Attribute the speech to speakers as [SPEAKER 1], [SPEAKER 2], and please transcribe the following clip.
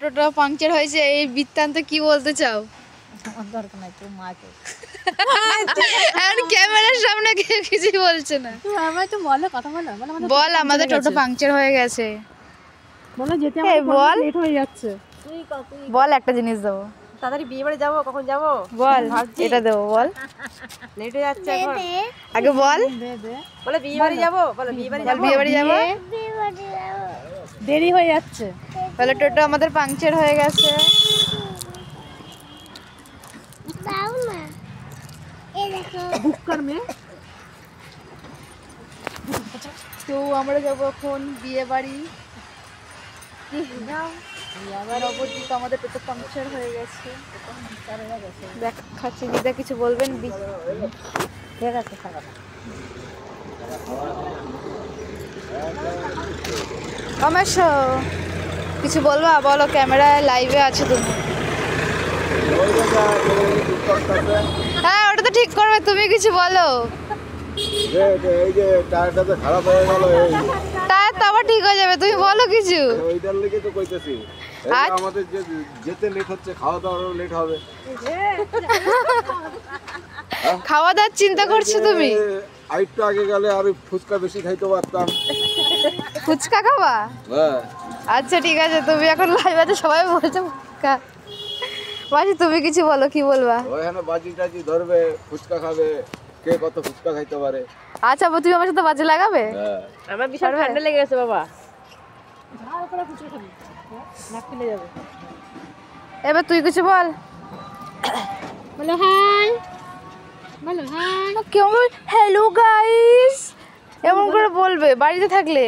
[SPEAKER 1] টোটো puncture হয়েছে, এই বৃত্তান্ত কি বলতে চাও?
[SPEAKER 2] আমার দরকার নাই, তোর মাকে
[SPEAKER 1] এখন ক্যামেরার সামনে কেউ কিছুই বলছে না।
[SPEAKER 2] আমার তো বলো, কথা বলো।
[SPEAKER 1] বল আমাদের টোটো পাংচার হয়ে গেছে।
[SPEAKER 2] বলো যেতে
[SPEAKER 1] এই বল,
[SPEAKER 2] লেট হয়ে যাচ্ছে।
[SPEAKER 1] বল একটা জিনিস দেবো।
[SPEAKER 2] তাড়াতাড়ি বিয়ে বাড়ি যাবো, কখন যাবো
[SPEAKER 1] বল, এটা দেবো বল।
[SPEAKER 2] লেট হয়ে যাচ্ছে এখন।
[SPEAKER 1] আগে বল।
[SPEAKER 2] বলে বিয়ে বাড়ি যাবো, বলো বিয়ে বাড়ি যাবো।
[SPEAKER 1] বিয়ে বাড়ি যাবো।
[SPEAKER 2] দেরি হয়ে যাচ্ছে।
[SPEAKER 1] বলে টোটো আমাদের পাংচার হয়ে গেছে। তো আমরা যাবো এখন বিয়ে বাড়ি। নবদ্বীপ আমাদের টোটো পাংচার হয়ে গেছে। দেখাচ্ছি, দিদা কিছু বলবেন?
[SPEAKER 2] ঠিক আছে,
[SPEAKER 1] রমেশ কিছু বলবা? বলো, ক্যামেরায় লাইভে আছে তুমি। হ্যাঁ, ওটা তো ঠিক করবে, তুমি কিছু বলো।
[SPEAKER 3] এই যে টায়ারটা তো খারাপ হয়ে গেল, এই
[SPEAKER 1] টায়ার তো আবার ঠিক হয়ে যাবে, তুমি বলো কিছু।
[SPEAKER 3] ওইটার লেগে তো কইতেছি আমাদের যে যেতে লেট হচ্ছে, খাওয়া দাওয়ারও লেট হবে।
[SPEAKER 1] খাওয়া দাওয়ার চিন্তা করছো তুমি?
[SPEAKER 3] আরেকটু আগে গেলে আর ফুচকা বেশি খাইতে পারতাম।
[SPEAKER 1] ফুচকা খাবা?
[SPEAKER 3] হ্যাঁ
[SPEAKER 1] আচ্ছা ঠিক আছে, তুমি এখন লাইভ আছে, সবাই বলছে ফুচকা। মাসি তুমি কিছু বলো, কি বলবা?
[SPEAKER 3] ওইখানে বাজি টাজি ধরবে, ফুচকা খাবে, কে কত ফুচকা খাইতে পারে।
[SPEAKER 1] আচ্ছা, তুমি আমার সাথে বাজে লাগাবে?
[SPEAKER 3] হ্যাঁ
[SPEAKER 2] আমার বিশাল ঠান্ডা লেগে গেছে বাবা।
[SPEAKER 1] এবার তুই কিছু বল।
[SPEAKER 2] বলো হাই, বলো হাই।
[SPEAKER 1] কেমন হ্যালো গাইস এমন করে বলবে বাড়িতে থাকলে।